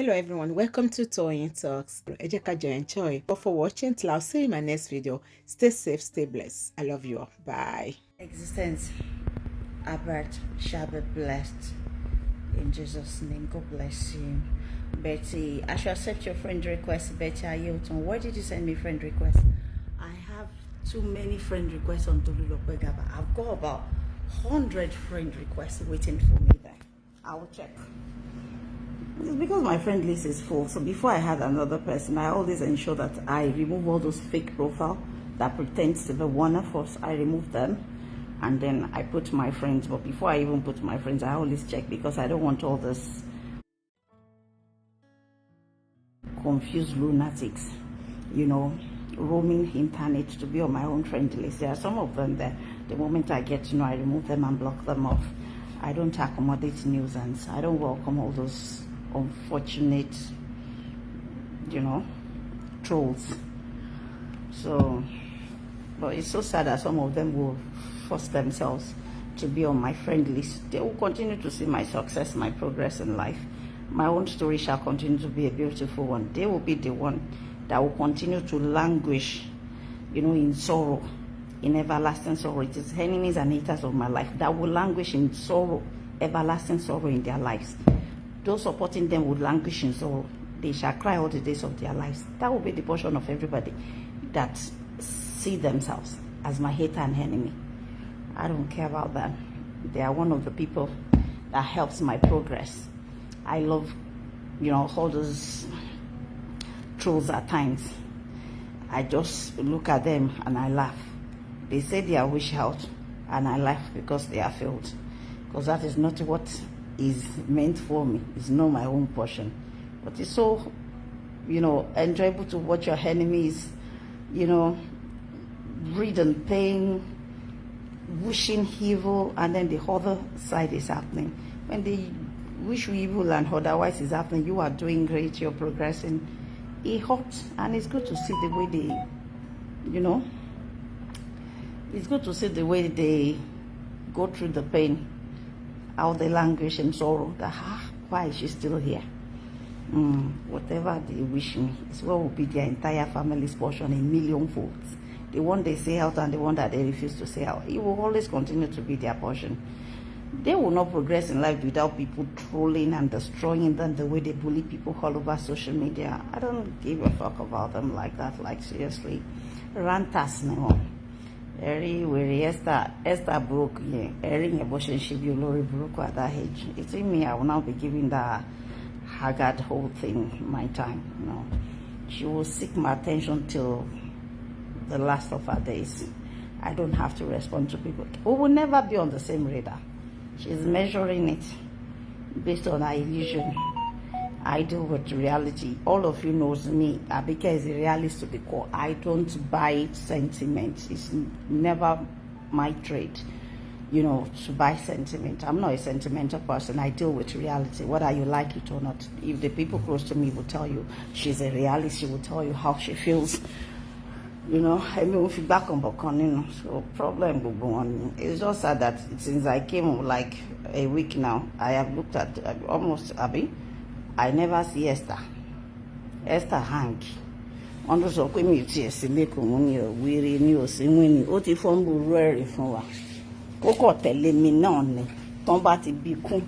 Hello everyone, welcome to Toyeen Talks. Ẹ jẹ́ ká jọ enjoy. But for watching till I'll see you in my next video. Stay safe, stay blessed. I love you all. Bye. Existence, Albert shall be blessed. In Jesus' name, God bless you. Betty, I shall accept your friend request. Betty Ayoton, why did you send me friend request? I have too many friend requests on Tolulope Gaba. I've got about 100 friend requests waiting for me there. I will check. It's because my friend list is full. So before I had another person, I always ensure that I remove all those fake profiles that pretends to be one of us. I remove them and then I put my friends. But before I even put my friends, I always check because I don't want all this confused lunatics, roaming internet to be on my own friend list. There are some of them that the moment I get to know, I remove them and block them off. I don't accommodate nuisance. I don't welcome all those unfortunate, trolls. So, but it's so sad that some of them will force themselves to be on my friend list. They will continue to see my success, my progress in life. My own story shall continue to be a beautiful one. They will be the one that will continue to languish, in sorrow, in everlasting sorrow. It is enemies and haters of my life that will languish in sorrow, everlasting sorrow in their lives. Those supporting them would languish in sorrow. They shall cry all the days of their lives. That will be the portion of everybody that see themselves as my hater and enemy. I don't care about them. They are one of the people that helps my progress. I love, all those trolls at times. I just look at them and I laugh. They say they are wish out and I laugh because they are failed. Because that is not what is meant for me. It's not my own portion. But it's so, enjoyable to watch your enemies, breathe in pain, wishing evil, and then the other side is happening. When they wish you evil and otherwise is happening, you are doing great, you're progressing. It hurts, and it's good to see the way they, it's good to see the way they go through the pain, how they languish in sorrow, that why is she still here? Whatever they wish me is what will be their entire family's portion in million folds. The one they say out and the one that they refuse to say out, it will always continue to be their portion. They will not progress in life without people trolling and destroying them the way they bully people all over social media. I don't give a fuck about them like that, like seriously. Rantas no. Where Esther broke, airing abortion should be Lori broke at that age. It's in me, I will now be giving the haggard whole thing my time. She will seek my attention till the last of her days. I don't have to respond to people. We will never be on the same radar. She's measuring it based on her illusion. I deal with reality. All of you knows me. Abike is a realist to the core. I don't buy sentiment. It's never my trade, to buy sentiment. I'm not a sentimental person. I deal with reality, whether you like it or not. If the people close to me will tell you she's a realist, she will tell you how she feels. I mean, feedback on Bokon, so problem will go on. It's just sad that since I came like a week now, I have looked at almost Abby. I never see Esther. Esther hang. On the so when you see a select money or weary news in winning, what if one will wear for Coco telling me none. Tombati be cool.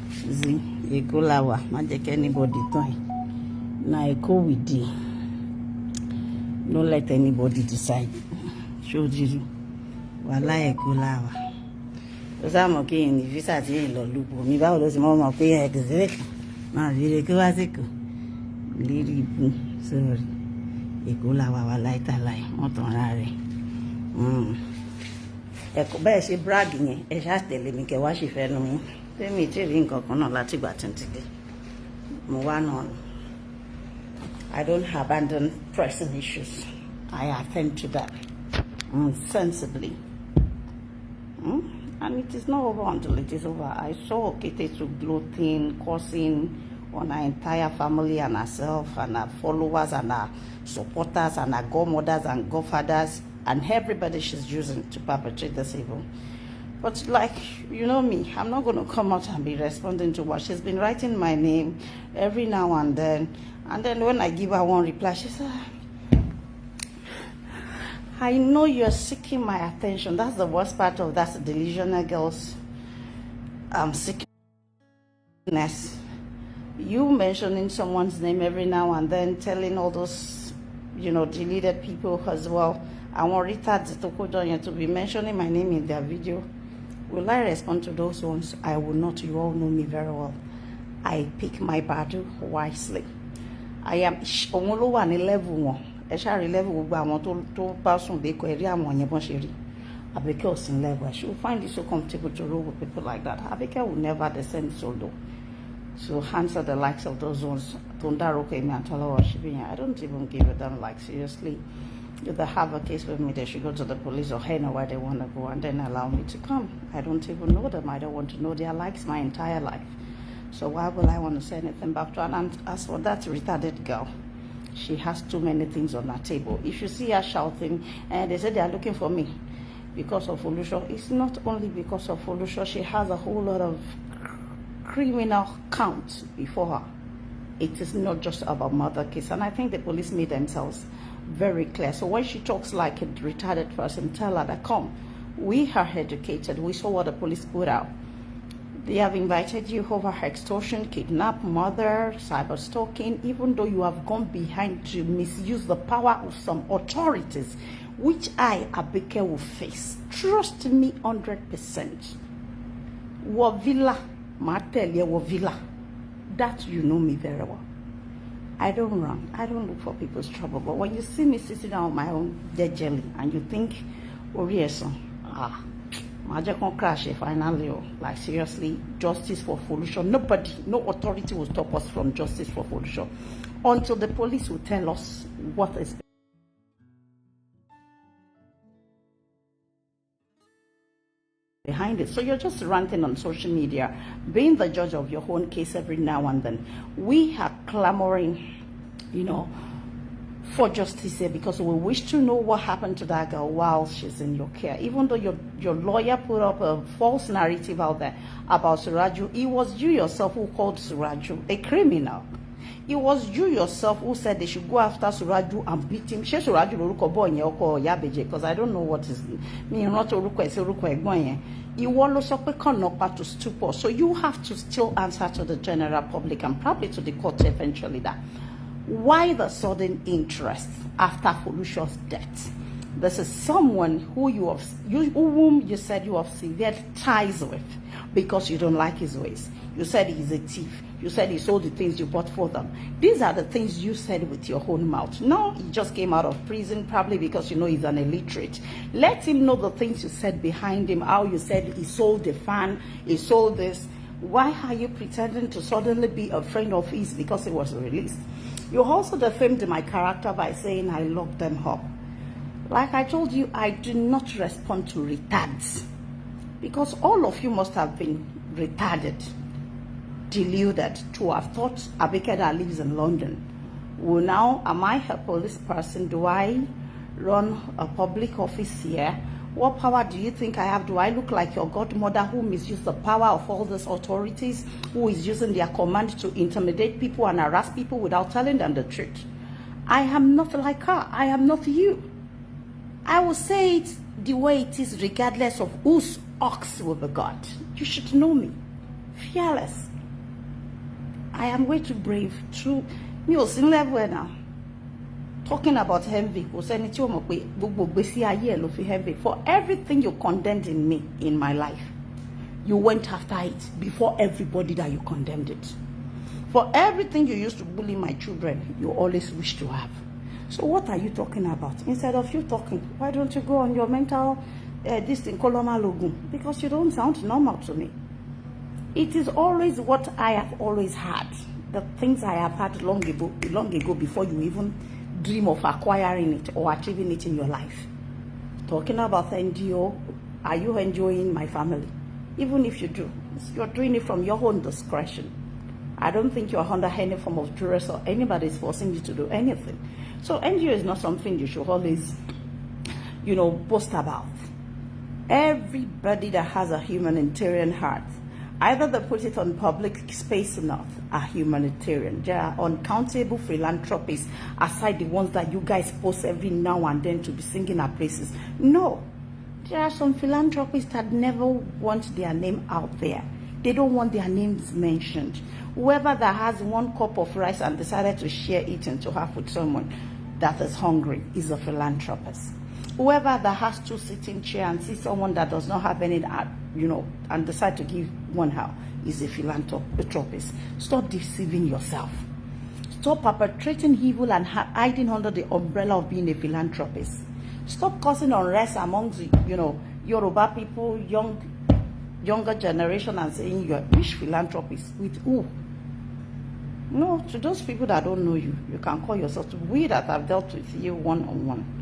Z, a golawa, magic anybody time. Now I go with thee. Don't let anybody decide. Show you. Wala ekulawa. I'm okay in the visa in Lolubo. Me ba lo si mo mo pe exit. Na vire ke wa siko. Liri bu. Sorry. Ekulawa wala italai. Mo ton ra re. E ko be se brag yen. E sha tele mi ke wa se fe nu mu. Pe mi ti ri nkan kan na lati gba tin ti de. Mo wa na. I don't abandon pressing issues. I attend to that sensibly. And it is not over until it is over. I saw Okete to gloating, cursing on our entire family and herself and her followers and her supporters and her godmothers and godfathers and everybody she's using to perpetrate this evil. But like, you know me, I'm not going to come out and be responding to what she's been writing my name every now and then. And then when I give her one reply, she says, I know you're seeking my attention. That's the worst part of that delusional girl's sickness. You mentioning someone's name every now and then, telling all those, deleted people as well. I want retards to be mentioning my name in their video. Will I respond to those ones? I will not. You all know me very well. I pick my battle wisely. I am only one level one. Level to pass on the career one Abike was in level. She will find it so comfortable to roll with people like that. Abike will never descend so low. So answer the likes of those ones. I don't even give a damn, like, seriously. If they have a case with me, they should go to the police or hey, know where they want to go and then allow me to come. I don't even know them. I don't want to know their likes my entire life. So why will I want to say anything back to her? And as for that retarded girl, she has too many things on her table. If you see her shouting, and they say they are looking for me because of Olusho, it's not only because of Olusho. She has a whole lot of criminal counts before her. It is not just about murder case. And I think the police made themselves very clear. So when she talks like a retarded person, tell her that, come, we are educated. We saw what the police put out. They have invited you over extortion, kidnap, murder, cyber stalking, even though you have gone behind to misuse the power of some authorities, which I, Abike, will face. Trust me 100%. Wavilla, Martelia Wavilla. That you know me very well. I don't run. I don't look for people's trouble. But when you see me sitting down on my own dead jelly and you think, oh yes, Magic can crash finally. Like, seriously, justice for Folusho. Nobody, no authority will stop us from justice for Folusho until the police will tell us what is behind it. So you're just ranting on social media, being the judge of your own case every now and then. We are clamoring, for justice here because we wish to know what happened to that girl while she's in your care. Even though your lawyer put up a false narrative out there about Suraju, it was you yourself who called Suraju a criminal. It was you yourself who said they should go after Suraju and beat him. She Suraju loruko boy oko Ibeji, because I don't know what is me not oruko ese oruko egbon yen. Iwo lo so pe kan knock to stupor. So you have to still answer to the general public and probably to the court eventually that why the sudden interest after Folusho's death? This is someone whom you said you have severed ties with because you don't like his ways. You said he's a thief. You said he sold the things you bought for them. These are the things you said with your own mouth. No, he just came out of prison probably because he's an illiterate. Let him know the things you said behind him, how you said he sold the fan, he sold this. Why are you pretending to suddenly be a friend of his because he was released? You also defamed my character by saying I locked them up. Like I told you, I do not respond to retards. Because all of you must have been retarded, deluded to have thought Abike that lives in London. Well, now, am I a police person? Do I run a public office here? What power do you think I have? Do I look like your godmother who misused the power of all these authorities, who is using their command to intimidate people and harass people without telling them the truth? I am not like her. I am not you. I will say it the way it is regardless of whose ox will be God. You should know me. Fearless. I am way too brave. True. Me was in level now. Talking about envy, for everything you condemned in me, in my life, you went after it before everybody that you condemned it. For everything you used to bully my children, you always wish to have. So what are you talking about? Instead of you talking, why don't you go on your mental this thing, Koloma Logun? Because you don't sound normal to me. It is always what I have always had. The things I have had long ago before you even dream of acquiring it or achieving it in your life. Talking about NGO, are you enjoying my family? Even if you do, you're doing it from your own discretion. I don't think you're under any form of duress or anybody is forcing you to do anything. So NGO is not something you should always, boast about. Everybody that has a humanitarian heart, either they put it on public space enough, are humanitarian. There are uncountable philanthropists, aside the ones that you guys post every now and then to be singing at places. No, there are some philanthropists that never want their name out there. They don't want their names mentioned. Whoever that has 1 cup of rice and decided to share it into half with someone that is hungry is a philanthropist. Whoever that has 2 sitting chairs and sees someone that does not have any, and decide to give one out is a philanthropist. Stop deceiving yourself. Stop perpetrating evil and hiding under the umbrella of being a philanthropist. Stop causing unrest amongst, Yoruba people, younger generation, and saying you're a rich philanthropist. With who? No, to those people that don't know you, you can call yourself. We that have dealt with you one-on-one.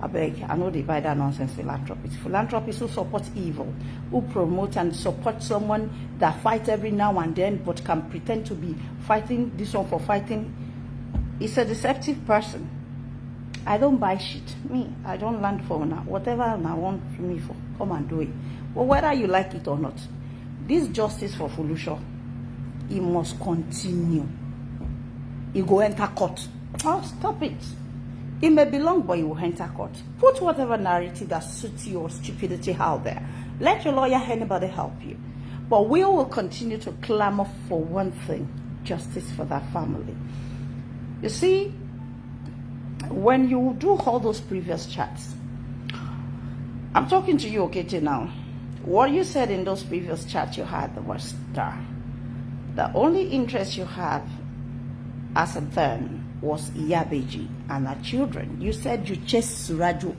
Abike, I know they buy that nonsense philanthropists. Philanthropists who support evil, who promote and support someone that fights every now and then but can pretend to be fighting this one for fighting. It's a deceptive person. I don't buy shit. Me, I don't land for now. Whatever I want me for, come and do it. But whether you like it or not, this justice for Folusho, it must continue. It go enter court. Oh, stop it. It may be long, but it will enter court. Put whatever narrative that suits your stupidity out there. Let your lawyer, anybody help you. But we will continue to clamor for one thing: justice for that family. You see, when you do all those previous chats, I'm talking to you, Okete, now. What you said in those previous chats you had was star. The only interest you have as a then was Ibeji and her children. You said you chased Suraju.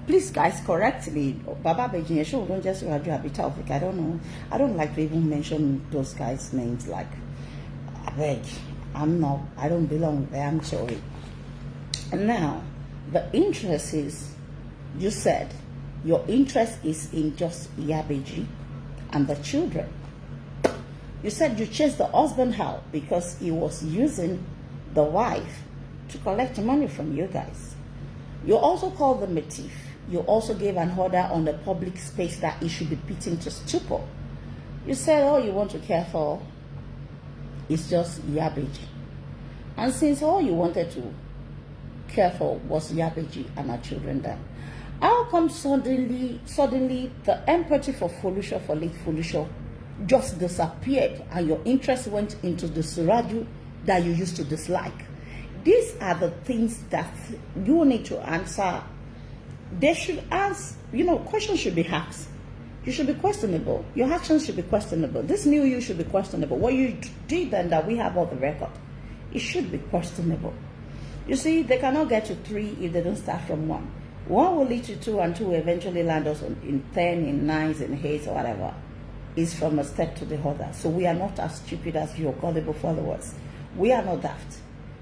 Please, guys, correct me. Baba Beji, sure, don't just Suraju Abitaufik. I don't know. I don't like to even mention those guys' names. Like, I don't belong there. I'm sorry. And now, the interest is, you said, your interest is in just Ibeji and the children. You said you chased the husband out because he was using the wife to collect money from you guys. You also called them a thief. You also gave an order on the public space that he should be beaten to stupor. You said all you want to care for is just Ibeji. And since all you wanted to care for was Ibeji and her children, then how come suddenly the empathy for Folusho, for late Folusho, just disappeared and your interest went into the Suraju that you used to dislike? These are the things that you need to answer. They should ask, questions should be asked. You should be questionable. Your actions should be questionable. This new you should be questionable. What you did then that we have on the record, it should be questionable. You see, they cannot get to 3 if they don't start from 1. 1 will lead to 2, and 2 will eventually land us in 10, in 9s, in 8s, or whatever. It's from a step to the other. So we are not as stupid as your gullible followers. We are not daft.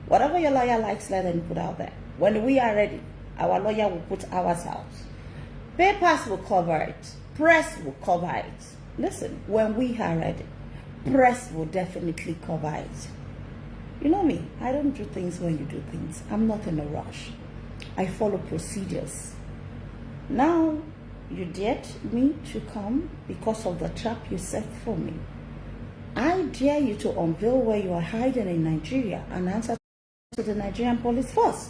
Whatever your lawyer likes, let them put out there. When we are ready, our lawyer will put ours out. Papers will cover it. Press will cover it. Listen, when we are ready, press will definitely cover it. You know me, I don't do things when you do things. I'm not in a rush. I follow procedures. Now, you dared me to come because of the trap you set for me. I dare you to unveil where you are hiding in Nigeria and answer to the Nigerian police force.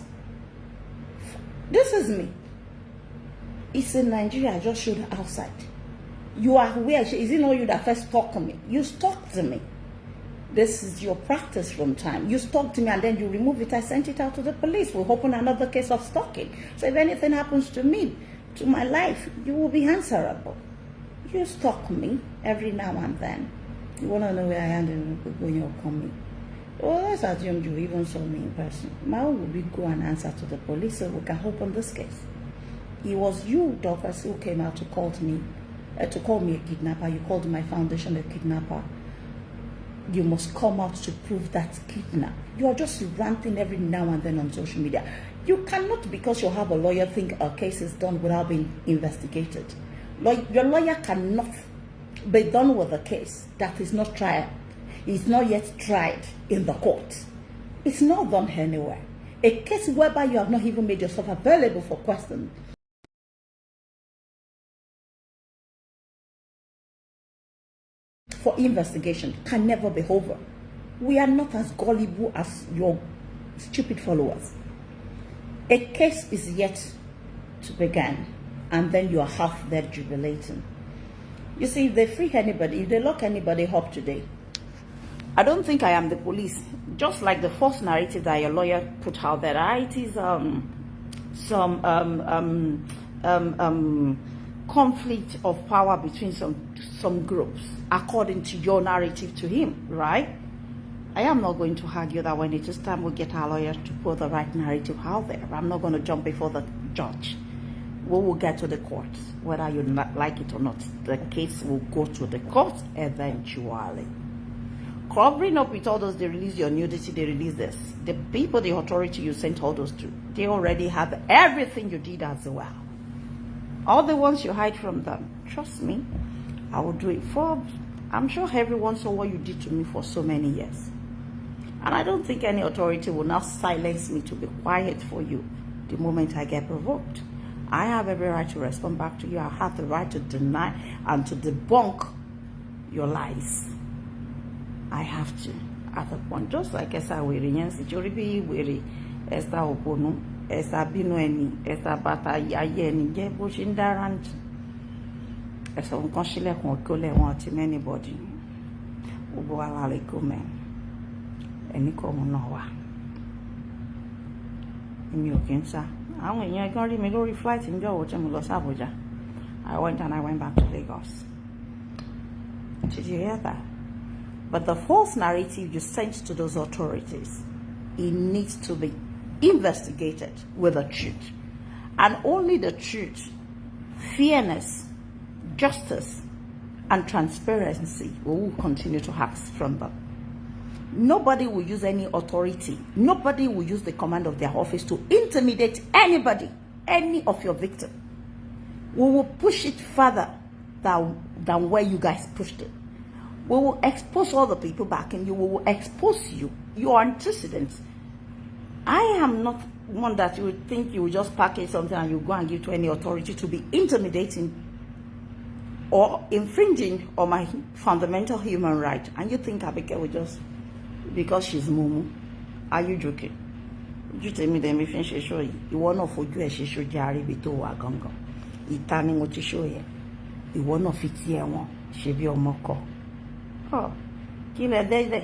This is me. It's in Nigeria. I just showed outside. You are aware. Is it not you that first stalked me? You stalked me. This is your practice from time. You stalked me and then you remove it. I sent it out to the police. We'll open another case of stalking. So if anything happens to me, to my life, you will be answerable. You stalk me every now and then. You want to know where I am when you're coming. Well, let's assume you even saw me in person. Now will we go and answer to the police so we can open this case? It was you, Dorcas, who came out to call me a kidnapper. You called my foundation a kidnapper. You must come out to prove that kidnap. You are just ranting every now and then on social media. You cannot, because you have a lawyer, think a case is done without being investigated. Your lawyer cannot be done with a case that is not tried. It's not yet tried in the court. It's not done anywhere. A case whereby you have not even made yourself available for questioning for investigation can never be over. We are not as gullible as your stupid followers. A case is yet to begin, and then you are half there jubilating. You see, if they free anybody, if they lock anybody up today, I don't think I am the police. Just like the false narrative that your lawyer put out there, it is conflict of power between some groups, according to your narrative to him, right? I am not going to argue that when it is time we get our lawyers to put the right narrative out there. I'm not going to jump before the judge. We will get to the court, whether you like it or not. The case will go to the court eventually. Covering up with all those, they release your nudity, they release this. The people, the authority you sent all those to, they already have everything you did as well. All the ones you hide from them, trust me, I will do it for. I'm sure everyone saw what you did to me for so many years. And I don't think any authority will now silence me to be quiet for you the moment I get provoked. I have every right to respond back to you. I have the right to deny and to debunk your lies. I have to. At the point, just like Esa Wiri, Yansi Joribi Wiri, Esa Oponu, Esa Binoeni, Esa Bata Yayeni, Jebo Shindarant, Esa Unconshile Kole want him anybody. Ubo Alale Kume. Eniko Munowa. Imi Okensa. I went, you can't leave me go flight in Joe, Los Abuja. I went and I went back to Lagos. Did you hear that? But the false narrative you sent to those authorities, it needs to be investigated with the truth. And only the truth, fairness, justice, and transparency will continue to ask from them. Nobody will use any authority. Nobody will use the command of their office to intimidate anybody, any of your victims. We will push it further than where you guys pushed it. We will expose all the people back and you. We will expose you, your antecedents. I am not one that you would think you will just package something and you go and give to any authority to be intimidating or infringing on my fundamental human right. And you think Abike will just, because she's Mumu, are you joking? You tell me them if she show you one of you she should jari bito wa gongo. Itani mo ti show ye. You one of it here one she be omoko. Oh, kile dede.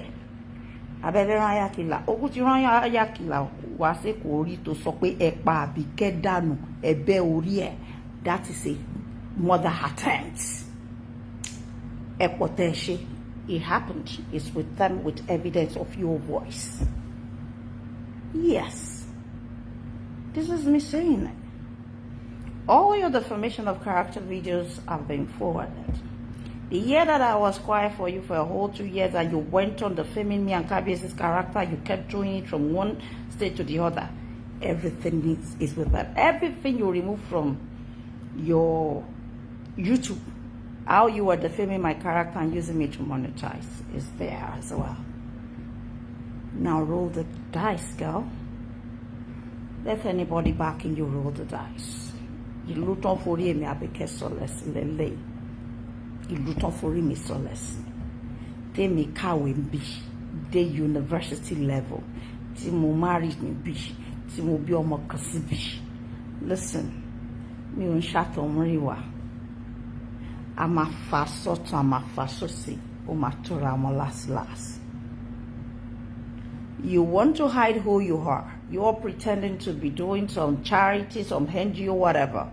Abẹ́rẹ́ rán ayákìlá. Ogun ti rán ayákìlá wá sí kò rí tó sọ pé ẹ pa Àbíkẹ́ dànù ẹ̀bẹ̀ orí ẹ̀. That is a mother attempt. Ẹ pọ̀ tẹ́ ṣe. It happened. It's with them with evidence of your voice. Yes. This is me saying it. All your defamation of character videos have been forwarded. The year that I was quiet for you for a whole 2 years and you went on defaming me and Kabiesi's character, you kept doing it from one state to the other. Everything is with them. Everything you remove from your YouTube, how you were defaming my character and using me to monetize, is there as well. Now roll the dice, girl. Let anybody back in you roll the dice. You loot on for me, Abike solace lele. You loot on for me solace. They me kawe be the university level. Ti mo married me be. Ti mo bi omo kasi be. Listen, me un shato mriwa. Ama fasoto ama fasosi. Umatura mo last. You want to hide who you are. You're pretending to be doing some charity, some NGO, whatever,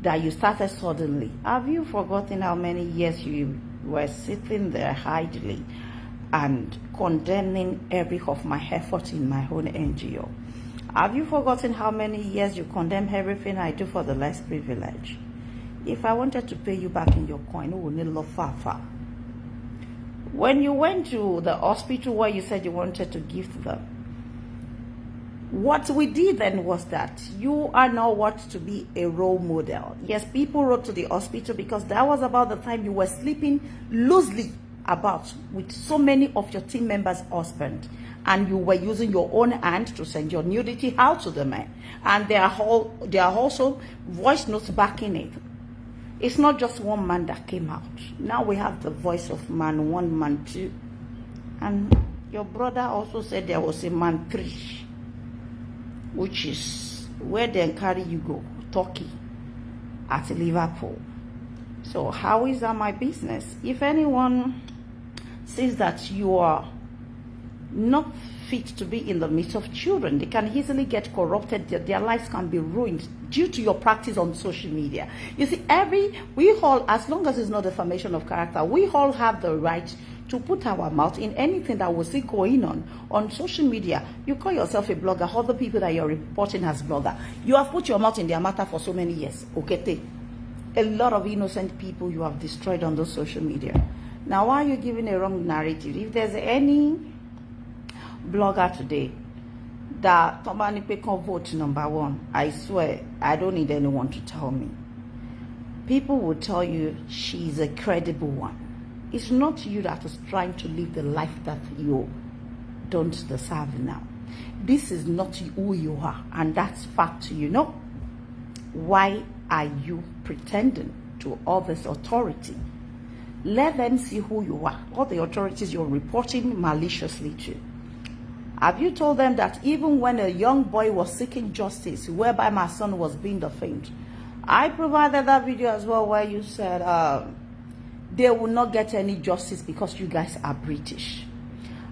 that you started suddenly. Have you forgotten how many years you were sitting there idly and condemning every of my effort in my own NGO? Have you forgotten how many years you condemn everything I do for the less privileged? If I wanted to pay you back in your coin, it would need love far. When you went to the hospital where you said you wanted to gift them, what we did then was that you are now what to be a role model. Yes, people wrote to the hospital because that was about the time you were sleeping loosely about with so many of your team members' husbands, and you were using your own hand to send your nudity out to the men, and there are also voice notes backing it. It's not just one man that came out. Now we have the voice of man 1, man 2. And your brother also said there was a man 3, which is where they carry you go, Turkey, at Liverpool. So how is that my business? If anyone says that you are not fit to be in the midst of children, they can easily get corrupted, their lives can be ruined due to your practice on social media. You see, we all, as long as it's not defamation of character, we all have the right to put our mouth in anything that we see going on social media. You call yourself a blogger, other people that you're reporting as blogger, you have put your mouth in their matter for so many years. Okay, a lot of innocent people you have destroyed on those social media. Now, why are you giving a wrong narrative? If there's any blogger today that somebody can vote number 1, I swear I don't need anyone to tell me. People will tell you she's a credible one. It's not you that is trying to live the life that you don't deserve now. This is not who you are, and that's fact. You know, why are you pretending to all this authority? Let them see who you are, all the authorities you're reporting maliciously to. Have you told them that even when a young boy was seeking justice, whereby my son was being defamed, I provided that video as well where you said they will not get any justice because you guys are British.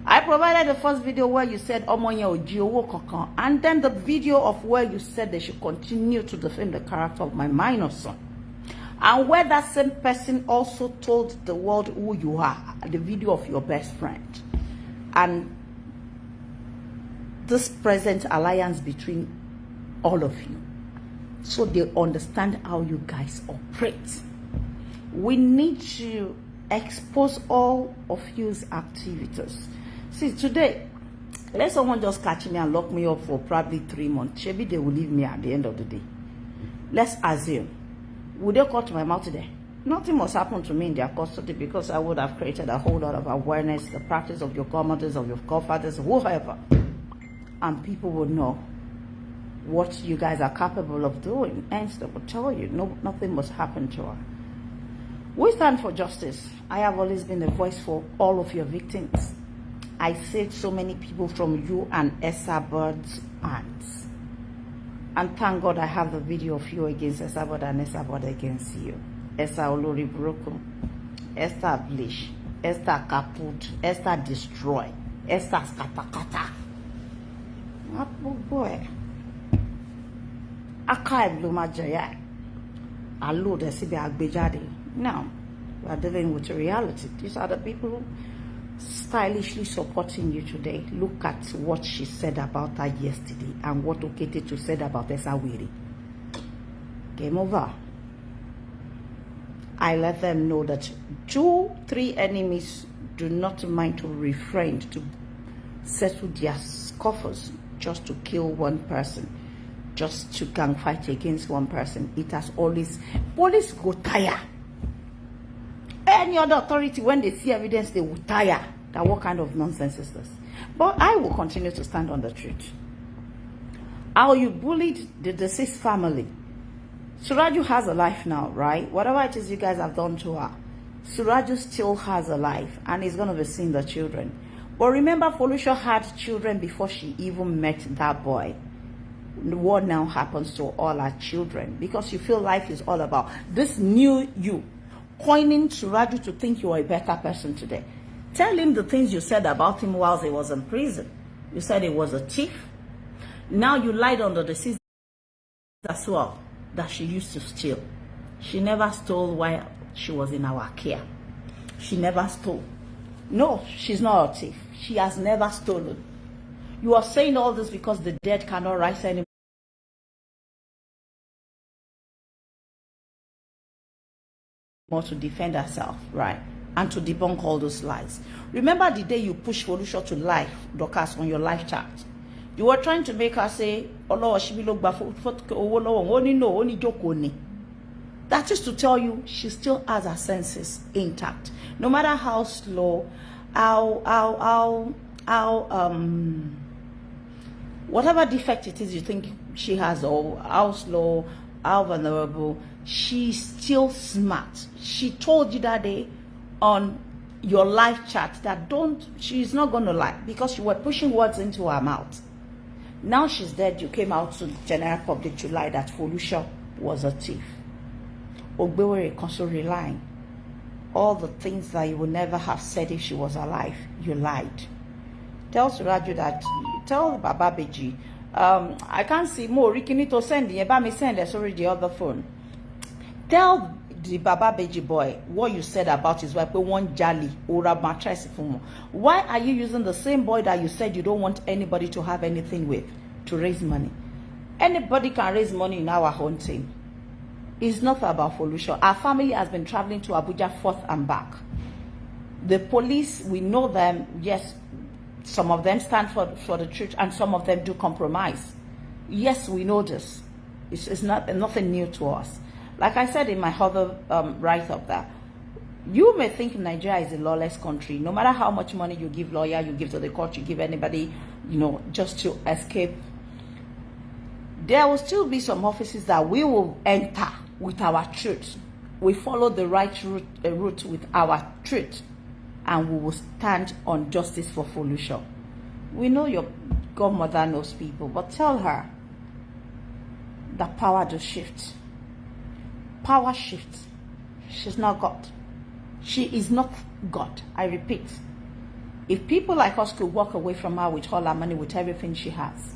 I provided the first video where you said and then the video of where you said they should continue to defame the character of my minor son. And where that same person also told the world who you are, the video of your best friend. And this present alliance between all of you, so they understand how you guys operate. We need to expose all of you's activities. See, today, let someone just catch me and lock me up for probably 3 months. Maybe they will leave me at the end of the day. Let's assume. Would they cut my mouth today? Nothing must happen to me in their custody because I would have created a whole lot of awareness, the practice of your godmothers, of your godfathers, whoever. And people will know what you guys are capable of doing. Hence, they will tell you, no, nothing must happen to her. We stand for justice. I have always been a voice for all of your victims. I saved so many people from you and Esabod's aunts. And thank God I have the video of you against Esabod and Esabod against you. Esther Olori Broken, Esther Blish, Esther Kaput, Esther Destroy, Esther Skatakata. What boy? Archive Lumajaya. Allo de Sibe Agbejade. Now, we are dealing with a reality. These are the people stylishly supporting you today. Look at what she said about her yesterday and what Oketetu said about Esawiri. Game over. I let them know that 2, 3 enemies do not mind to refrain to settle their scoffers just to kill one person, just to gang fight against one person. It has always, police go tire. Any other authority, when they see evidence, they will tire. That what kind of nonsense is this? But I will continue to stand on the truth. How you bullied the deceased family. Suraju has a life now, right? Whatever it is you guys have done to her, Suraju still has a life and is going to be seeing the children. But remember, Folusha had children before she even met that boy. What now happens to all our children? Because you feel life is all about this new you. Coining Suraju to think you are a better person today. Tell him the things you said about him while he was in prison. You said he was a thief. Now you lied on the deceased as well, that she used to steal. She never stole while she was in our care. She never stole. No, she's not a thief. She has never stolen. You are saying all this because the dead cannot rise anymore to defend herself, right? And to debunk all those lies. Remember the day you pushed Folusha to life, Dorcas, on your live chat. You were trying to make her say, that is to tell you she still has her senses intact. No matter how slow, whatever defect it is you think she has, or how slow, how vulnerable. She's still smart. She told you that day on your live chat that she's not going to lie because you were pushing words into her mouth. Now she's dead. You came out to general public to lie that Folusha was a thief. Ogbewere constantly lying. All the things that you would never have said if she was alive, you lied. Tell Suraju that, tell Baba Beji, I can't see more. Rikini to send the me send us already the other phone. Tell the Baba Beji boy what you said about his wife. One jolly or a mattress. Why are you using the same boy that you said you don't want anybody to have anything with to raise money? Anybody can raise money in our own team. It's not about Folusha. Our family has been traveling to Abuja forth and back. The police, we know them. Yes, some of them stand for the truth and some of them do compromise. Yes, we know this. It's nothing new to us. Like I said in my other write-up that you may think Nigeria is a lawless country. No matter how much money you give lawyer, you give to the court, you give anybody, just to escape. There will still be some offices that we will enter with our truth. We follow the right route with our truth. And we will stand on justice for Folusha. We know your godmother knows people, but tell her that power does shift. Power shifts. She's not God. She is not God. I repeat. If people like us could walk away from her with all her money, with everything she has,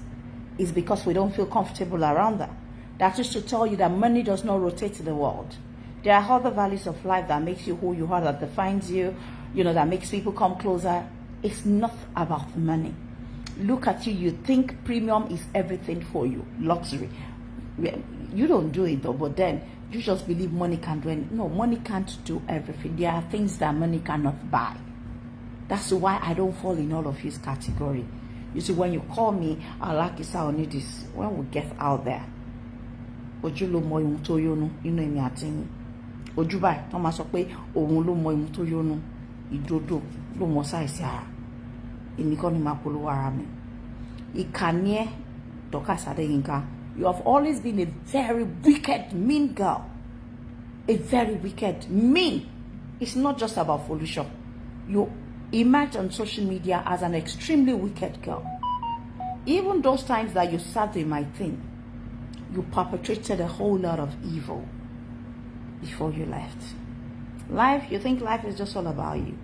it's because we don't feel comfortable around her. That is to tell you that money does not rotate the world. There are other values of life that makes you who you are, that defines you, that makes people come closer. It's not about money. Look at you, you think premium is everything for you, luxury. You don't do it though, but then you just believe money can do anything. No, money can't do everything. There are things that money cannot buy. That's why I don't fall in all of his category. You see, when you call me, I like this, I need this. When we get out there, Ojulo mo ihun to yonu, emi ati yin. Ojú báyìí, wọ́n máa sọ pé òun ló mọ ihun tó yónú, ìdodo ló mọ sáìsì ara. Èmi kọ́ ni máa polówó ara mi. Ìkànnì ẹ, Dorcas Adeyinka, you have always been a very wicked, mean girl. A very wicked, mean. It's not just about Folusha. You emerge on social media as an extremely wicked girl. Even those times that you sat in my thing, you perpetrated a whole lot of evil before you left. Life, you think life is just all about you.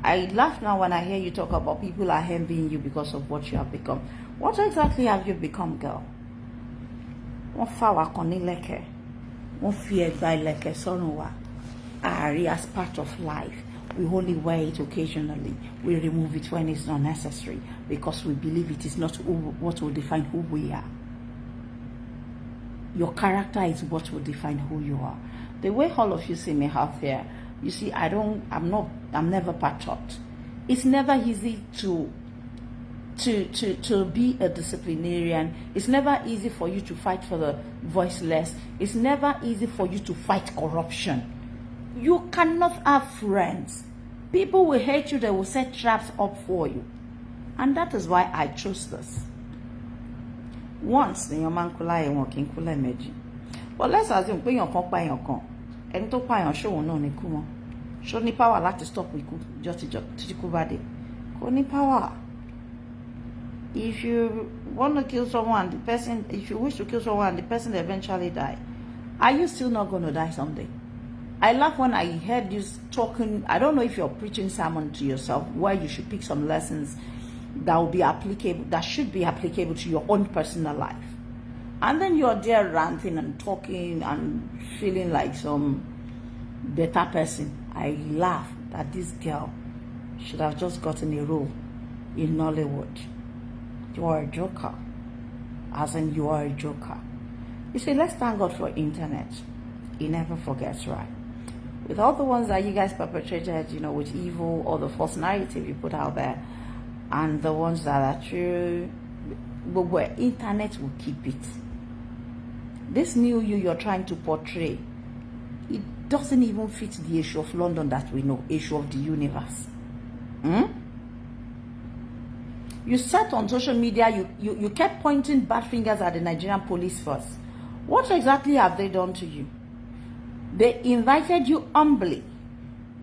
I laugh now when I hear you talk about people are envying you because of what you have become. What exactly have you become, girl? Wọ́n fà wá kan ní lẹ́kẹ̀. Wọ́n fi ẹ̀gbà ìlẹ̀kẹ̀ sọ́rùn wa. Àárí as part of life. We only wear it occasionally. We remove it when it's not necessary because we believe it is not what will define who we are. Your character is what will define who you are. The way all of you see me out there, you see, I'm never patriot. It's never easy to be a disciplinarian. It's never easy for you to fight for the voiceless. It's never easy for you to fight corruption. You cannot have friends. People will hate you, they will set traps up for you. And that is why I chose this. Once, the man kula e won kin kula meji. But let's assume pé yan kan pa yan kan. Ẹni tó pa yan show náà ni kú mọ́. Show ní power láti stop ikú just títí kú bá dé. Kò ní power. If you want to kill someone, if you wish to kill someone, the person eventually die, are you still not going to die someday? I laugh when I heard you talking. I don't know if you're preaching sermon to yourself where you should pick some lessons that will be applicable, that should be applicable to your own personal life. And then you're there ranting and talking and feeling like some better person. I laugh that this girl should have just gotten a role in Nollywood. You are a joker. As in, you are a joker. You see, let's thank God for internet. He never forgets, right? With all the ones that you guys perpetrated, with evil or the false narrative you put out there, and the ones that are true, but where internet will keep it. This new you're trying to portray, it doesn't even fit the issue of London that we know, issue of the universe. You sat on social media, you kept pointing bad fingers at the Nigerian police first. What exactly have they done to you? They invited you humbly.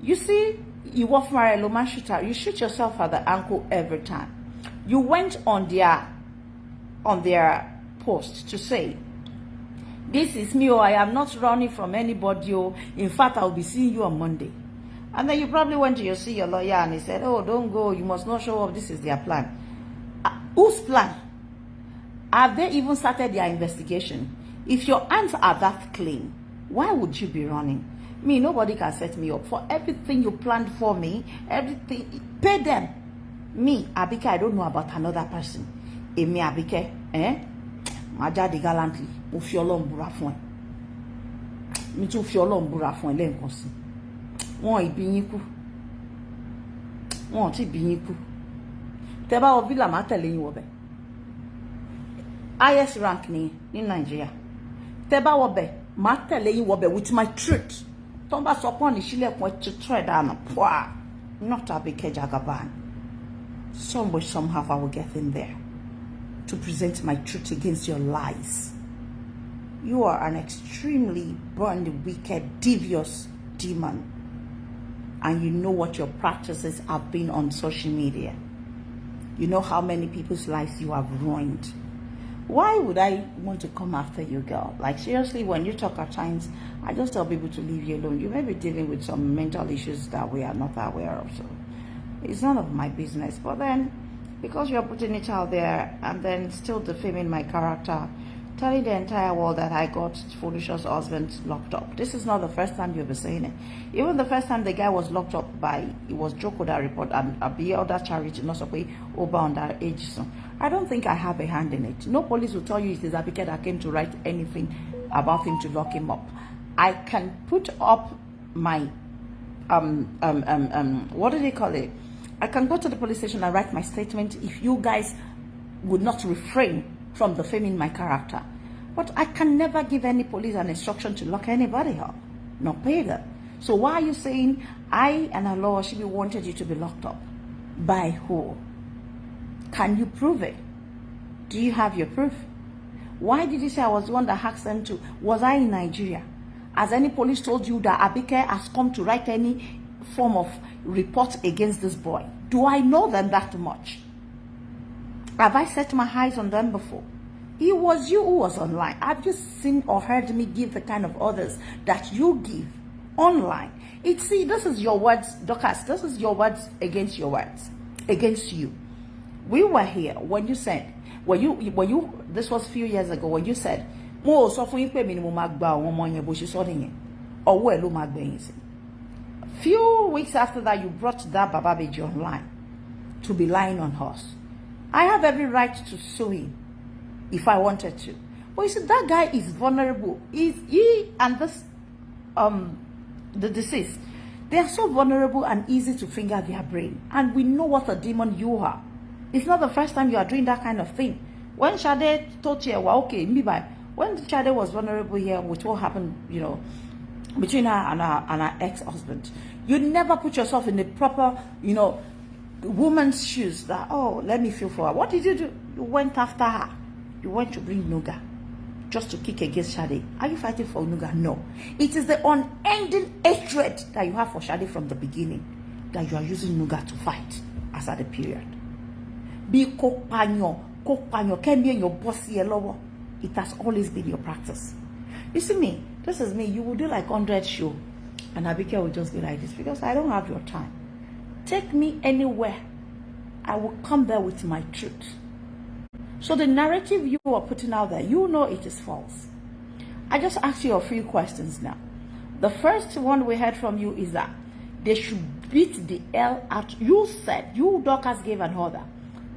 You see, you walk for a Loma shooter, you shoot yourself at the ankle every time. You went on their post to say, this is me, I am not running from anybody, in fact, I'll be seeing you on Monday. And then you probably went to see your lawyer and he said, oh, don't go, you must not show up, this is their plan. Whose plan? Have they even started their investigation? If your hands are that clean, why would you be running? Me, nobody can set me up. For everything you planned for me, everything, pay them. Me, Abike, I don't know about another person. Me, Abike, Majadi gallantly, mo fi Ọlọ́run búra fún ẹ. Mi tún fi Ọlọ́run búra fún ẹ lẹ́ẹ̀kan sí. Wọ́n ìbí yín kú. Wọ́n ti bí yín kú. Tẹ́ bá wọ villa má tẹ̀lé yín wọ bẹ̀. Highest rank ni Nigeria. Tẹ́ bá wọ bẹ̀ má tẹ̀lé yín wọ bẹ̀ with my truth. Tó bá sọ pọ́n ní sílẹ̀kùn to tread down. Not Abike Jagabaan. Some way, somehow I will get in there to present my truth against your lies. You are an extremely burned, wicked, devious demon. And you know what your practices have been on social media. You know how many people's lives you have ruined. Why would I want to come after you, girl? Like, seriously, when you talk at times, I just tell people to leave you alone. You may be dealing with some mental issues that we are not aware of. So it's none of my business. But then, because you're putting it out there and then still defaming my character, telling the entire world that I got Felicia's husband locked up. This is not the first time you'll be saying it. Even the first time the guy was locked up it was Joko that report and Ibee other charity, not so over on that age. So I don't think I have a hand in it. No police will tell you it is Abike that came to write anything about him to lock him up. I can put up my what do they call it? I can go to the police station and write my statement if you guys would not refrain from defaming my character. But I can never give any police an instruction to lock anybody up, not pay them. So why are you saying I and Allah should be wanted you to be locked up? By who? Can you prove it? Do you have your proof? Why did you say I was the one that asked them to? Was I in Nigeria? Has any police told you that Abike has come to write any form of report against this boy? Do I know them that much? Have I set my eyes on them before? It was you who was online. Have you seen or heard me give the kind of orders that you give online? See, this is your words, Dorcas. This is your words against your words, against you. We were here when you said, this was a few years ago, when you said, mo sọ fún yín pé mi ni mo máa gba àwọn ọmọ yẹn bó ṣe sọ nìyẹn. Ọwọ́ ẹ̀ ló máa gbẹ̀yìn sí. Few weeks after that, you brought that Ibeji online to be lying on us. I have every right to sue him if I wanted to. But you see, that guy is vulnerable. He and this the deceased, they are so vulnerable and easy to finger their brain. And we know what a demon you are. It's not the first time you are doing that kind of thing. When Shade told you, well, okay, when Shade was vulnerable here with what happened, between her and her ex-husband, you never put yourself in the proper, woman's shoes that, oh, let me feel for her. What did you do? You went after her. You went to bring Nuga just to kick against Shade. Are you fighting for Nuga? No. It is the unending hatred that you have for Shade from the beginning that you are using Nuga to fight as at the period. Be kokpanyo, kemi your bossy lower. It has always been your practice. You see me, this is me. You will do like 100 show and Abike will just be like this because I don't have your time. Take me anywhere. I will come there with my truth. So the narrative you are putting out there, you know it is false. I just asked you a few questions now. The first one we heard from you is that they should beat the hell out. You said, you Dorcas gave an order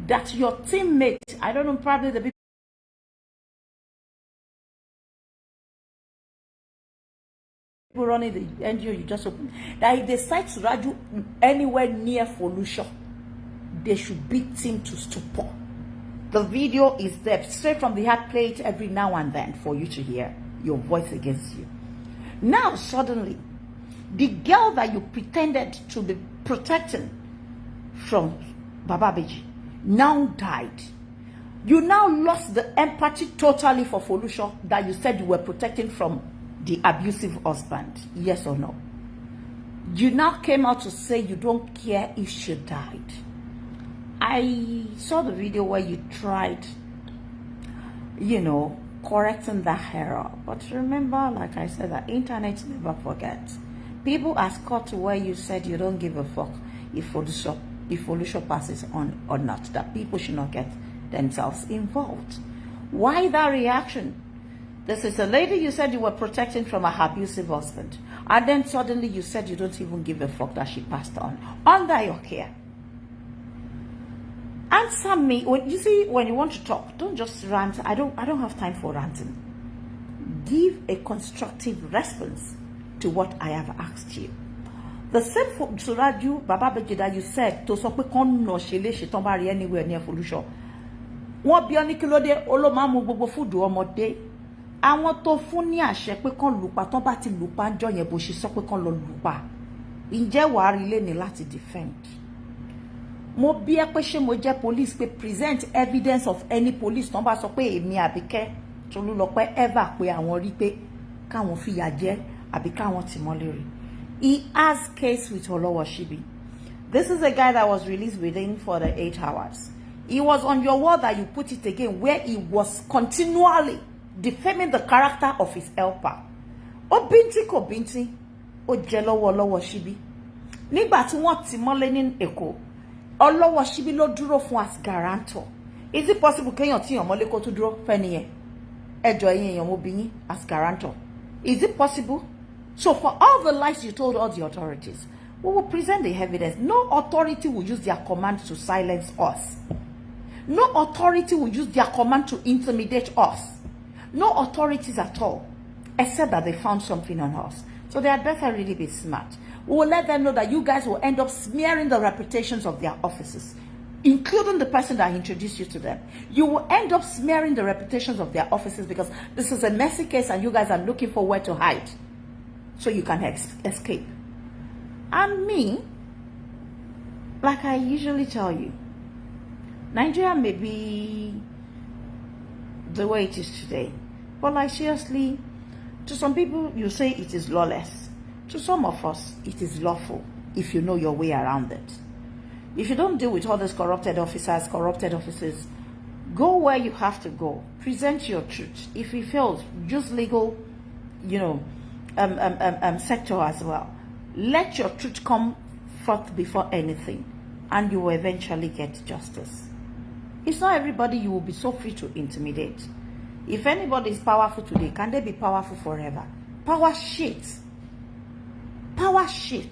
that your teammate, I don't know, probably the people running the NGO you just opened, that if they cite Raju anywhere near Felicia, they should beat him to stupor. The video is there, straight from the heart, play it every now and then for you to hear your voice against you. Now suddenly, the girl that you pretended to be protecting from Ibeji now died. You now lost the empathy totally for Folusho that you said you were protecting from the abusive husband. Yes or no? You now came out to say you don't care if she died. I saw the video where you tried, correcting that error. But remember, like I said, the internet never forgets. People ask caught to where you said you don't give a fuck if Folusho passes on or not, that people should not get themselves involved. Why that reaction? This is a lady you said you were protecting from a abusive husband, and then suddenly you said you don't even give a fuck that she passed on under your care. Answer me. When you want to talk, don't just rant. I don't have time for ranting. Give a constructive response to what I have asked you. The same for Suraju Baba Beji that you said to so pe kon no shele she ton ba ri anywhere near Folusho. Wọ́n bi oni kílódé ó ló máa mú gbogbo food ọmọdé. Àwọn tó fún ní àṣẹ pé kàn lùpa tán bá ti lùpa ńjọ́ yẹn bó ṣe sọ pé kàn lọ lùpa. Ǹjẹ́ wàá rí lé ní láti defend? Mo bi ẹ́ pé ṣé mo jẹ́ police pé present evidence of any police tán bá sọ pé èmi Abike Tolúlọpẹ́ ever pé àwọn rí pé káwọn fìyà jẹ àbí káwọn tì mọ́lé rí. He has case with Olowoshibi. This is a guy that was released within for the 8 hours. He was on your wall that you put it again, where he was continually defaming the character of his helper. Obinti ko binti, o jelowo Olowoshibi. Nígbà tí wọ́n tì mọ́lé ní Èkó, Olowoshibi ló dúró fún as guarantor. Is it possible kéèyàn tí yàn mọ́lé kó tún dúró fẹ́ni yẹn? Ẹjọ́ yín èèyàn mo bi yín as guarantor. Is it possible? So for all the lies you told all the authorities, we will present the evidence. No authority will use their command to silence us. No authority will use their command to intimidate us. No authorities at all, except that they found something on us. So they had better really be smart. We will let them know that you guys will end up smearing the reputations of their offices, including the person that introduced you to them. You will end up smearing the reputations of their offices because this is a messy case and you guys are looking for where to hide so you can escape. And me, like I usually tell you, Nigeria may be the way it is today, but like seriously, to some people you say it is lawless. To some of us, it is lawful if you know your way around it. If you don't deal with all these corrupted officers, go where you have to go. Present your truth. If it fails, use legal, sector as well. Let your truth come forth before anything, and you will eventually get justice. It's not everybody you will be so free to intimidate. If anybody is powerful today, can they be powerful forever? Power shit. Power shit.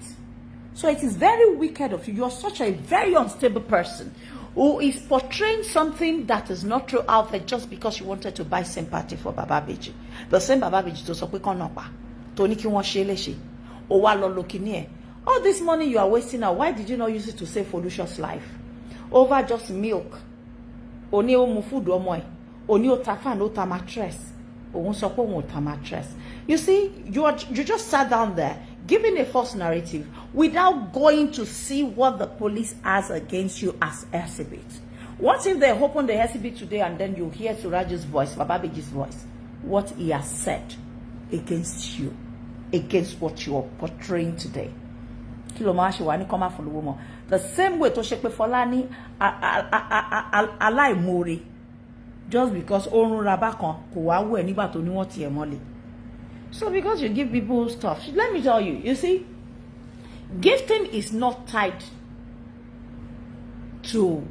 So it is very wicked of you. You're such a very unstable person who is portraying something that is not true out there just because you wanted to buy sympathy for Baba Beji. The same Baba Beji to sọ pé kàn náà pa. Tó ní kí wọ́n ṣe léṣe. Ó wá lọ lókì ní ẹ̀. All this money you are wasting now, why did you not use it to save Folusho's life? Over just milk. Oni o mu food ọmọ ẹ̀. Oni o ta fan, o ta mattress. Òun sọ pé òun ò ta mattress. You see, you just sat down there giving a false narrative without going to see what the police has against you as exhibit. What if they open the exhibit today and then you hear Suraju's voice, Baba Beji's voice, what he has said against you, against what you are portraying today? The same way to Shepe Folani aláìmoore, just because orun rabakan kò wá wẹ̀ nígbà tó ní wọ́n tiẹ̀ mọ́lẹ̀. So because you give people stuff, let me tell you, you see, gifting is not tied to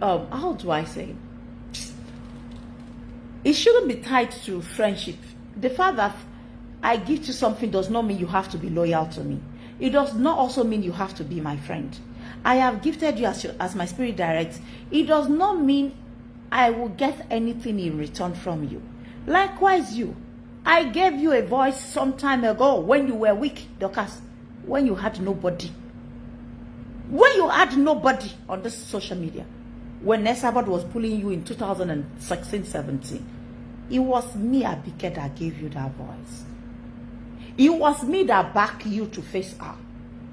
how do I say? It shouldn't be tied to friendship. The fact that I give you something does not mean you have to be loyal to me. It does not also mean you have to be my friend. I have gifted you as my spirit directs. It does not mean I will get anything in return from you. Likewise, you. I gave you a voice some time ago when you were weak, Dorcas, when you had nobody. When you had nobody on this social media. When Nesabot was pulling you in 2016-17, it was me, Abike, that gave you that voice. It was me that backed you to face her.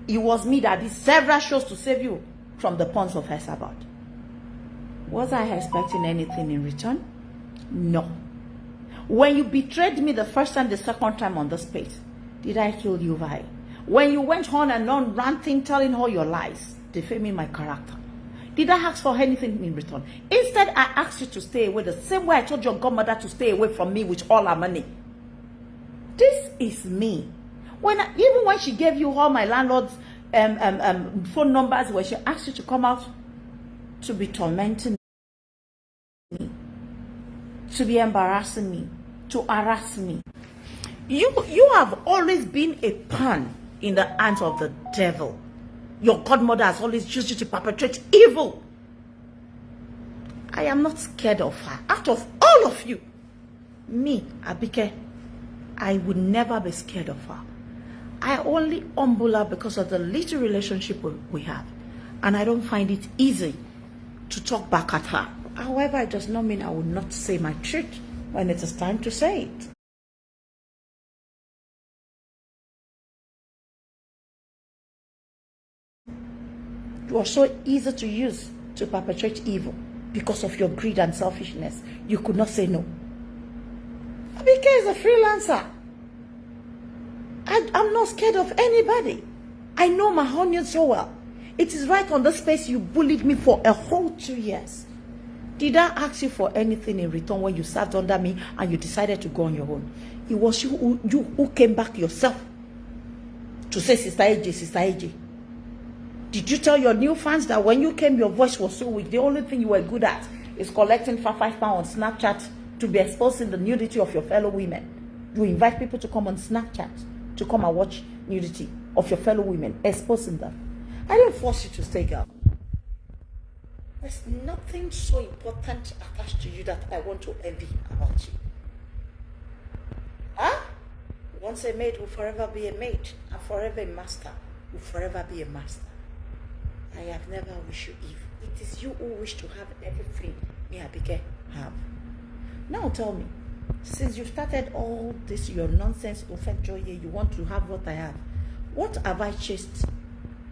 It was me that did several shows to save you from the pawns of Hesabod. Was I expecting anything in return? No. When you betrayed me the first time, the second time on this space, did I kill you, Vi? When you went on and on ranting, telling all your lies, defaming my character, did I ask for anything in return? Instead, I asked you to stay away the same way I told your godmother to stay away from me with all her money. This is me. Even when she gave you all my landlord's phone numbers, when she asked you to come out to be tormenting me, to be embarrassing me, to harass me. You have always been a pawn in the hands of the devil. Your godmother has always used you to perpetrate evil. I am not scared of her. Out of all of you, me, Abike, I would never be scared of her. I only humble her because of the little relationship we have. And I don't find it easy to talk back at her. However, it does not mean I will not say my truth when it is time to say it. You are so easy to use to perpetrate evil because of your greed and selfishness. You could not say no. Abike is a freelancer. I'm not scared of anybody. I know my onion so well. It is right on the space you bullied me for a whole 2 years. Did I ask you for anything in return when you sat under me and you decided to go on your own? It was you who came back yourself to say, Sister AJ, Sister AJ. Did you tell your new fans that when you came, your voice was so weak? The only thing you were good at is collecting £5 on Snapchat to be exposing the nudity of your fellow women. You invite people to come on Snapchat to come and watch nudity of your fellow women, exposing them. I didn't force you to stay, girl. There's nothing so important attached to you that I want to envy about you. Huh? Once a maid will forever be a maid, and forever a master will forever be a master. I have never wished you evil. It is you who wish to have everything me Abike have. Now tell me, since you started all this, your nonsense, Ofejoye, you want to have what I have. What have I chased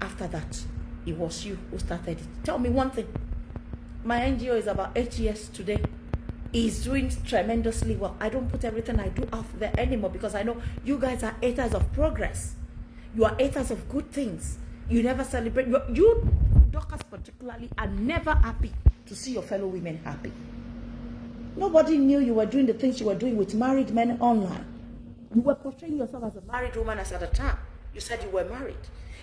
after that? It was you who started it. Tell me one thing. My NGO is about 8 years today. It's doing tremendously well. I don't put everything I do out there anymore because I know you guys are haters of progress. You are haters of good things. You never celebrate. You Dorcas particularly, are never happy to see your fellow women happy. Nobody knew you were doing the things you were doing with married men online. You were portraying yourself as a married woman as at the time. You said you were married.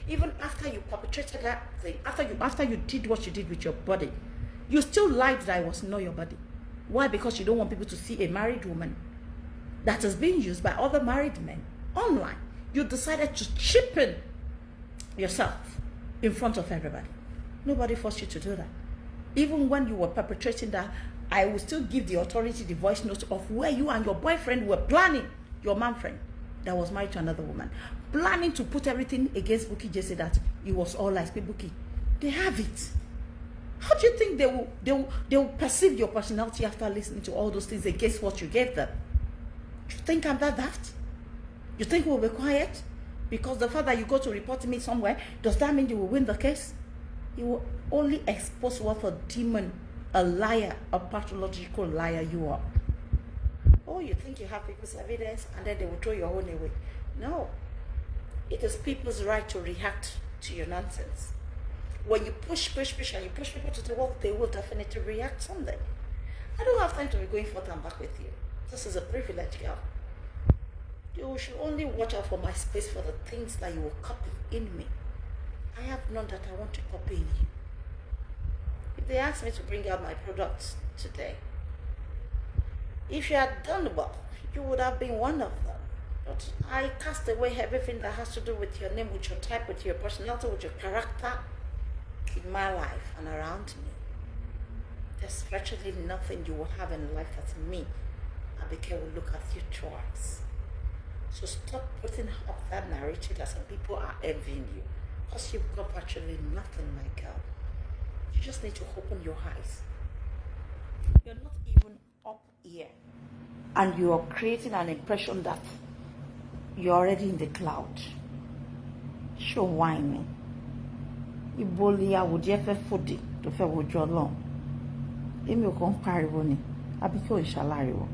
Even after you perpetrated that thing, after you did what you did with your body, you still lied that I was not your body. Why? Because you don't want people to see a married woman that is being used by other married men online. You decided to cheapen yourself in front of everybody. Nobody forced you to do that. Even when you were perpetrating that, I will still give the authority the voice notes of where you and your boyfriend were planning, your man friend that was married to another woman, planning to put everything against Bukky Jesse, that it was all lies. Bukky, they have it. How do you think they will perceive your personality after listening to all those things against what you gave them? Do you think I'm that? You think we'll be quiet? Because the fact that you go to report me somewhere, does that mean you will win the case? You will only expose what a demon, a liar, a pathological liar you are. Oh, you think you have people's evidence and then they will throw your own away. No. It is people's right to react to your nonsense. When you push and you push people to the wall, they will definitely react someday. I don't have time to be going forth and back with you. This is a privilege, girl. You should only watch out for my space for the things that you will copy in me. I have none that I want to copy in you. If they asked me to bring out my products today, if you had done well, you would have been one of them. But I cast away everything that has to do with your name, with your type, with your personality, with your character in my life and around me. There's virtually nothing you will have in life that me, Abike, will look at you twice. So stop putting up that narrative that some people are envying you, because you've got virtually nothing, my girl. You just need to open your eyes. You're not even up here, and you are creating an impression that you're already in the cloud. Show whine me. Ibolia would you ever fudi to fair with your long. èmi ò kàn pariwo ni Abike ò ń ṣaláriwo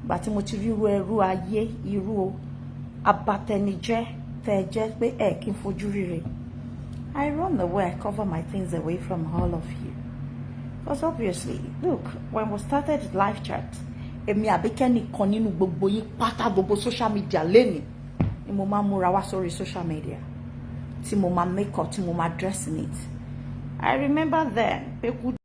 ìgbà tí mo ti rí irú ẹrú ayé irú abatẹnijẹ́ tẹ́ ẹ jẹ́ pé ẹ kí n fojú rere I run away, I cover my things away from all of you. Because obviously, look, when we started live chat, èmi Abike nìkan nínú gbogbo yín pátá gbogbo social media lẹ́ni ni mo máa múra wá sórí social media tí mo máa make up tí mo máa dress in it. I remember then pé kú